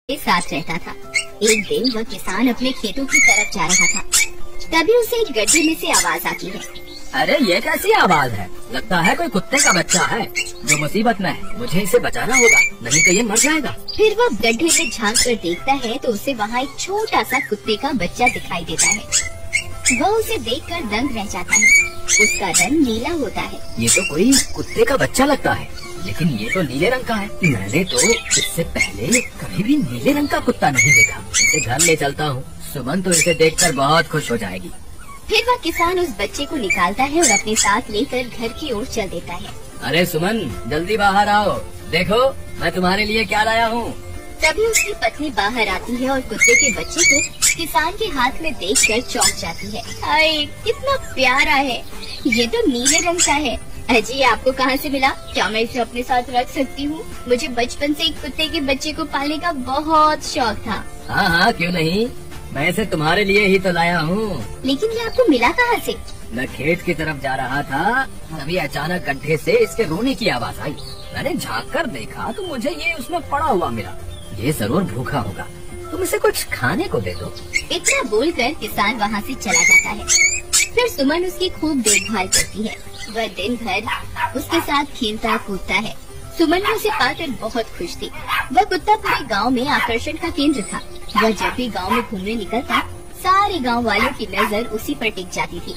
के साथ रहता था। एक दिन वह किसान अपने खेतों की तरफ जा रहा था, तभी उसे एक गड्ढे में से आवाज आती है। अरे ये कैसी आवाज है? लगता है कोई कुत्ते का बच्चा है जो मुसीबत में है। मुझे इसे बचाना होगा, नहीं तो ये मर जाएगा। फिर वह गड्ढे में झांक कर देखता है तो उसे वहाँ एक छोटा सा कुत्ते का बच्चा दिखाई देता है। वह उसे देखकर दंग रह जाता है। उसका रंग नीला होता है। ये तो कोई कुत्ते का बच्चा लगता है, लेकिन ये तो नीले रंग का है। मैंने तो इससे पहले कभी भी नीले रंग का कुत्ता नहीं देखा। इसे घर ले चलता हूँ, सुमन तो इसे देखकर बहुत खुश हो जाएगी। फिर वह किसान उस बच्चे को निकालता है और अपने साथ लेकर घर की ओर चल देता है। अरे सुमन, जल्दी बाहर आओ, देखो मैं तुम्हारे लिए क्या लाया हूँ। तभी उसकी पत्नी बाहर आती है और कुत्ते के बच्चे को किसान के हाथ में देखकर चौंक जाती है। हाय, कितना प्यारा है, ये तो नीले रंग का है। अजी, आपको कहाँ से मिला? क्या मैं इसे अपने साथ रख सकती हूँ? मुझे बचपन से एक कुत्ते के बच्चे को पालने का बहुत शौक था। हाँ हाँ, क्यों नहीं, मैं इसे तुम्हारे लिए ही तो लाया हूँ। लेकिन ये आपको मिला कहाँ से? मैं खेत की तरफ जा रहा था, तभी अचानक गड्ढे से इसके रोने की आवाज आई। मैंने झाँक कर देखा तो मुझे ये उसमें पड़ा हुआ मिला। ये जरूर भूखा होगा, तुम इसे कुछ खाने को दे दो। इतना बोलकर किसान वहाँ से चला जाता है। फिर सुमन उसकी खूब देखभाल करती है। वह दिन भर उसके साथ खेलता कूदता है। सुमन भी उसे पाकर बहुत खुश थी। वह कुत्ता पूरे गांव में आकर्षण का केंद्र था। वह जब भी गांव में घूमने निकलता, सारे गांव वालों की नजर उसी पर टिक जाती थी,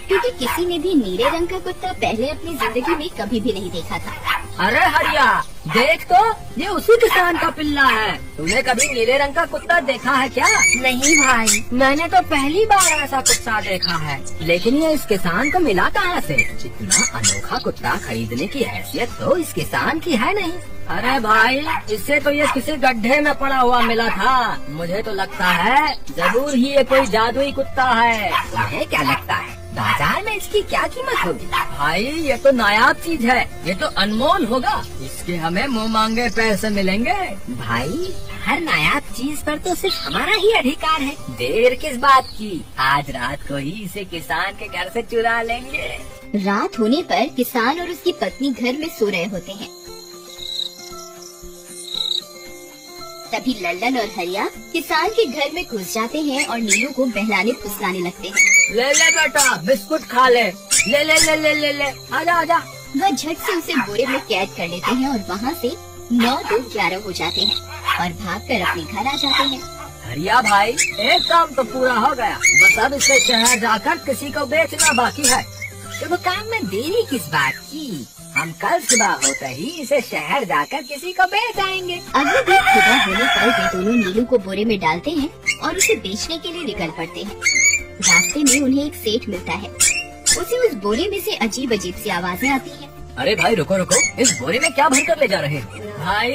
क्योंकि किसी ने भी नीले रंग का कुत्ता पहले अपनी जिंदगी में कभी भी नहीं देखा था। अरे हरिया, देख तो, ये उसी किसान का पिल्ला है। तूने कभी नीले रंग का कुत्ता देखा है क्या? नहीं भाई, मैंने तो पहली बार ऐसा कुत्ता देखा है। लेकिन ये इस किसान को मिला कहाँ से? इतना अनोखा कुत्ता खरीदने की हैसियत तो इस किसान की है नहीं। अरे भाई, इससे तो ये किसी गड्ढे में पड़ा हुआ मिला था। मुझे तो लगता है जरूर ही ये कोई जादुई कुत्ता है। तुम्हें क्या लगता है बाजार में इसकी क्या कीमत होगी? भाई, ये तो नायाब चीज है, ये तो अनमोल होगा। इसके हमें मुँह मांगे पैसे मिलेंगे। भाई, हर नायाब चीज पर तो सिर्फ हमारा ही अधिकार है। देर किस बात की, आज रात को ही इसे किसान के घर से चुरा लेंगे। रात होने पर किसान और उसकी पत्नी घर में सो रहे होते हैं। तभी लल्लन और हरिया किसान के घर में घुस जाते हैं और नीलू को बहलाने फुसलाने लगते हैं। ले ले बेटा, बिस्कुट खा ले। ले ले ले ले ले ले, आजा आजा। वह झट से उसे बोरे में कैद कर लेते हैं और वहाँ से 9 to 11 हो जाते हैं और भागकर अपने घर आ जाते हैं। हरिया भाई, एक काम तो पूरा हो गया, बस अब इसे शहर जाकर किसी को बेचना बाकी है। तो वो काम में देरी किस बात की? हम कल सुबह होते ही इसे शहर जाकर किसी को बेच आएंगे। अगले दिन सुबह होने पर वे दोनों नीलू को बोरे में डालते हैं और उसे बेचने के लिए निकल पड़ते हैं। रास्ते में उन्हें एक सेठ मिलता है। उसे उस बोरे में से अजीब अजीब सी आवाजें आती हैं। अरे भाई, रुको रुको, इस बोरे में क्या भर कर ले जा रहे हैं? भाई,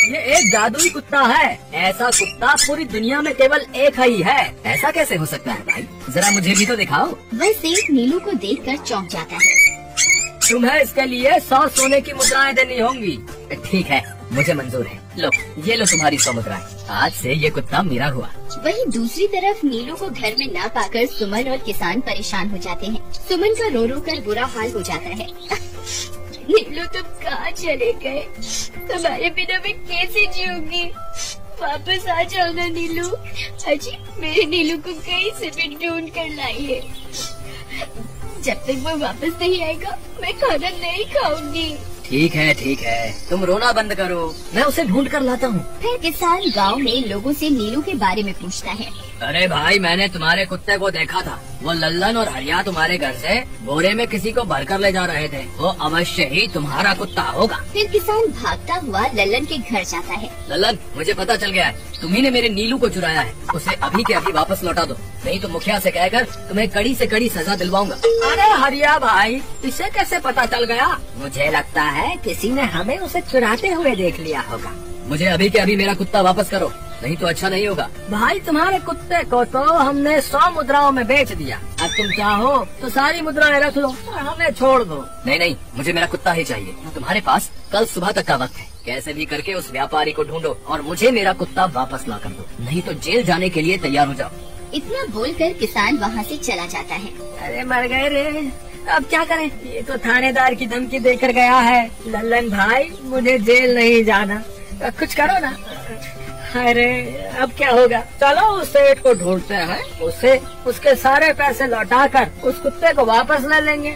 ये एक जादुई कुत्ता है। ऐसा कुत्ता पूरी दुनिया में केवल एक ही है। ऐसा कैसे हो सकता है भाई? जरा मुझे भी तो दिखाओ। वह सेठ नीलू को देखकर चौंक जाता है। तुम्हें इसके लिए 100 सोने की मुद्राएं देनी होंगी। ठीक है, मुझे मंजूर है। लो, ये लो तुम्हारी 100 मुद्राएं। आज से ये कुत्ता मेरा हुआ। वहीं दूसरी तरफ नीलू को घर में न पाकर सुमन और किसान परेशान हो जाते हैं। सुमन का रो रो कर बुरा हाल हो जाता है। नीलू, तुम कहाँ चले गए? तुम्हारे बिना मैं कैसे जीऊंगी? वापस आ जाओ ना नीलू। अजी, मेरे नीलू को कहीं से भी ढूंढ कर लाई है। जब तक वो वापस नहीं आएगा मैं खाना नहीं खाऊंगी। ठीक है, तुम रोना बंद करो, मैं उसे ढूंढ कर लाता हूँ। फिर किसान गांव में लोगों से नीलू के बारे में पूछता है। अरे भाई, मैंने तुम्हारे कुत्ते को देखा था। वो लल्लन और हरिया तुम्हारे घर से बोरे में किसी को भर कर ले जा रहे थे। वो अवश्य ही तुम्हारा कुत्ता होगा। फिर किसान भागता हुआ लल्लन के घर जाता है। लल्लन, मुझे पता चल गया है, तुम्ही ने मेरे नीलू को चुराया है। उसे अभी के अभी वापस लौटा दो, नहीं तो मुखिया से कहकर तुम्हें कड़ी से कड़ी सजा दिलवाऊंगा। अरे हरिया भाई, इसे कैसे पता चल गया? मुझे लगता है किसी ने हमें उसे चुराते हुए देख लिया होगा। मुझे अभी के अभी मेरा कुत्ता वापस करो, नहीं तो अच्छा नहीं होगा। भाई, तुम्हारे कुत्ते को तो हमने 100 मुद्राओं में बेच दिया। अब तुम चाहो तो सारी मुद्राएं रख लो और हमें छोड़ दो। नहीं, मुझे मेरा कुत्ता ही चाहिए। तुम्हारे पास कल सुबह तक का वक्त है। कैसे भी करके उस व्यापारी को ढूंढो और मुझे मेरा कुत्ता वापस ला कर दो, नहीं तो जेल जाने के लिए तैयार हो जाओ। इतना बोलकर किसान वहाँ से चला जाता है। अरे मर गए रे, अब क्या करें? ये तो थानेदार की धमकी देकर गया है। लल्लन भाई, मुझे जेल नहीं जाना, कुछ करो ना। अरे अब क्या होगा, चलो उस सेठ को ढूंढते हैं, उससे उसके सारे पैसे लौटाकर उस कुत्ते को वापस ले लेंगे।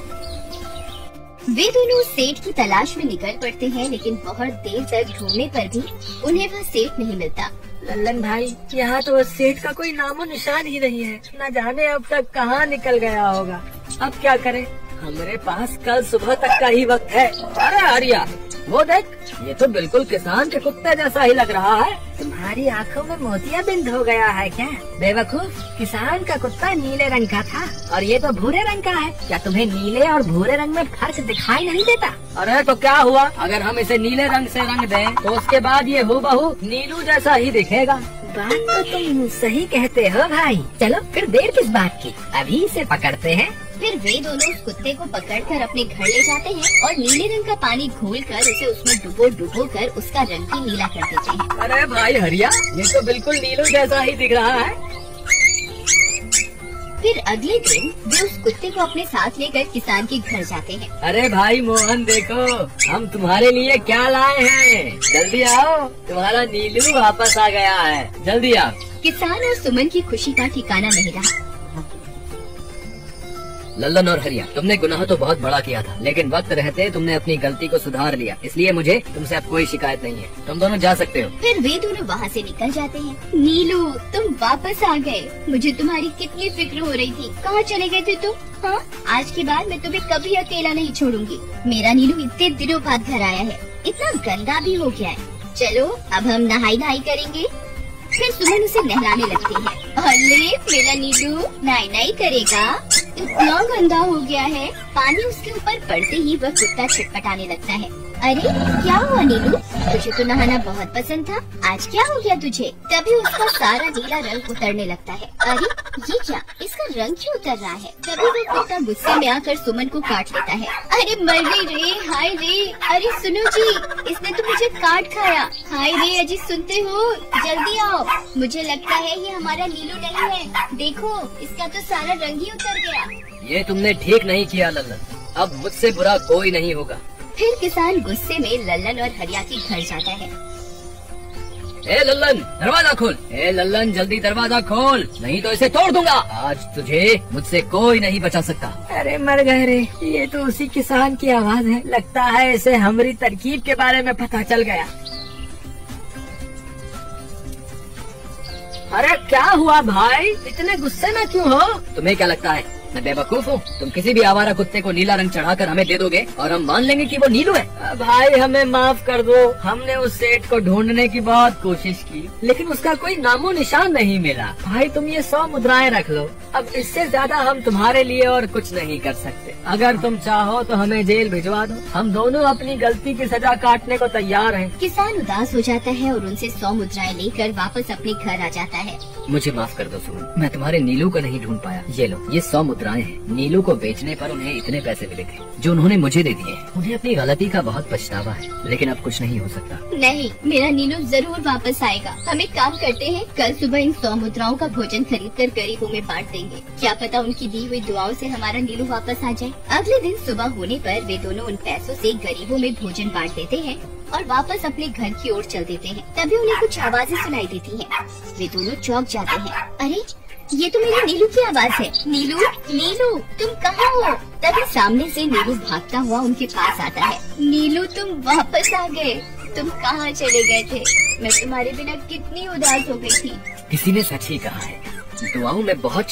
वे दोनों सेठ की तलाश में निकल पड़ते हैं, लेकिन बहुत देर तक ढूंढने पर भी उन्हें वह सेठ नहीं मिलता। लल्लन भाई, यहाँ तो उस सेठ का कोई नामो निशान ही नहीं है, न जाने अब तक कहाँ निकल गया होगा। अब क्या करें, हमारे पास कल सुबह तक का ही वक्त है। अरे आर्या, वो देख, ये तो बिल्कुल किसान के कुत्ते जैसा ही लग रहा है। तुम्हारी आंखों में मोतियाबिंद हो गया है क्या? बेवकूफ, किसान का कुत्ता नीले रंग का था और ये तो भूरे रंग का है। क्या तुम्हें नीले और भूरे रंग में फर्क दिखाई नहीं देता? अरे तो क्या हुआ, अगर हम इसे नीले रंग से रंग दें तो उसके बाद ये हूबहू नीलू जैसा ही दिखेगा। बात तो तुम सही कहते हो भाई। चलो फिर देर किस बात की, अभी इसे पकड़ते हैं। फिर वे दोनों उस कुत्ते को पकड़कर अपने घर ले जाते हैं और नीले रंग का पानी घोलकर उसे उसमें डुबो कर उसका रंग ही नीला कर देते हैं। अरे भाई हरिया, ये तो बिल्कुल नीलू जैसा ही दिख रहा है। फिर अगले दिन वे उस कुत्ते को अपने साथ लेकर किसान के घर जाते हैं। अरे भाई मोहन, देखो हम तुम्हारे लिए क्या लाए हैं, जल्दी आओ, तुम्हारा नीलू वापस आ गया है, जल्दी आओ। किसान और सुमन की खुशी का ठिकाना नहीं रहा। लल्लन और हरिया, तुमने गुनाह तो बहुत बड़ा किया था, लेकिन वक्त रहते तुमने अपनी गलती को सुधार लिया, इसलिए मुझे तुमसे अब कोई शिकायत नहीं है। तुम दोनों जा सकते हो। फिर वे दोनों वहाँ से निकल जाते हैं। नीलू, तुम वापस आ गए, मुझे तुम्हारी कितनी फिक्र हो रही थी। कहाँ चले गए थे तुम? हाँ, आज के बाद मैं तुम्हें कभी अकेला नहीं छोड़ूंगी। मेरा नीलू इतने दिनों बाद घर आया है, इतना गंदा भी हो गया है। चलो अब हम नहाई करेंगे। फिर सुमन उसे नहलाने लगती है। अरे मेरा नीलू नहाई करेगा, इतना गंदा हो गया है। पानी उसके ऊपर पड़ते ही वह कुत्ता छटपटाने लगता है। अरे क्या हुआ नीलू, तुझे तो नहाना बहुत पसंद था, आज क्या हो गया तुझे? तभी उसका सारा नीला रंग उतरने लगता है। अरे ये क्या, इसका रंग क्यों उतर रहा है? तभी वह कुत्ता गुस्से में आकर सुमन को काट लेता है। अरे मर गई रे, हाय रे। अरे सुनो जी, इसने तो मुझे काट खाया। हाय रे अजी, सुनते हो? जल्दी आओ, मुझे लगता है ये हमारा नीलू नहीं है। देखो, इसका तो सारा रंग ही उतर गया। ये तुमने ठीक नहीं किया लल्लन, अब मुझसे बुरा कोई नहीं होगा। फिर किसान गुस्से में लल्लन और हरिया के घर जाता है। ए लल्लन, दरवाजा खोल। ए लल्लन, जल्दी दरवाजा खोल, नहीं तो इसे तोड़ दूंगा। आज तुझे मुझसे कोई नहीं बचा सकता। अरे मर गए रे, ये तो उसी किसान की आवाज है। लगता है इसे हमारी तरकीब के बारे में पता चल गया। अरे क्या हुआ भाई, इतने गुस्से में क्यों हो? तुम्हें क्या लगता है मैं बेवकूफ हूँ? तुम किसी भी आवारा कुत्ते को नीला रंग चढ़ाकर हमें दे दोगे और हम मान लेंगे कि वो नीलू है? भाई हमें माफ कर दो, हमने उस सेठ को ढूंढने की बहुत कोशिश की, लेकिन उसका कोई नामो निशान नहीं मिला। भाई तुम ये 100 मुद्राएं रख लो, अब इससे ज्यादा हम तुम्हारे लिए और कुछ नहीं कर सकते। अगर तुम चाहो तो हमें जेल भिजवा दो, हम दोनों अपनी गलती की सजा काटने को तैयार हैं। किसान उदास हो जाता है और उनसे 100 मुद्राएं लेकर वापस अपने घर आ जाता है। मुझे माफ कर दो सुमन, मैं तुम्हारे नीलू को नहीं ढूंढ पाया। ये लो, ये 100 मुद्राएं हैं। नीलू को बेचने पर उन्हें इतने पैसे मिले थे जो उन्होंने मुझे दे दिए। उन्हें अपनी गलती का बहुत पछतावा है, लेकिन अब कुछ नहीं हो सकता। नहीं, मेरा नीलू जरूर वापस आएगा। हम एक काम करते हैं, कल सुबह इन 100 मुद्राओं का भोजन खरीदकर गरीबों में बांट देंगे। क्या पता उनकी दी हुई दुआओं से हमारा नीलू वापस आ जाए। अगले दिन सुबह होने पर वे दोनों उन पैसों से गरीबों में भोजन बांट देते हैं और वापस अपने घर की ओर चल देते हैं। तभी उन्हें कुछ आवाजें सुनाई देती हैं। वे दोनों चौंक जाते हैं। अरे ये तो मेरे नीलू की आवाज है। नीलू, नीलू तुम कहाँ हो? तभी सामने से नीलू भागता हुआ उनके पास आता है। नीलू तुम वापस आ गए, तुम कहाँ चले गए थे? मैं तुम्हारे बिना कितनी उदास हो गई थी। किसी ने सच ही कहा है, दुआओं में बहुत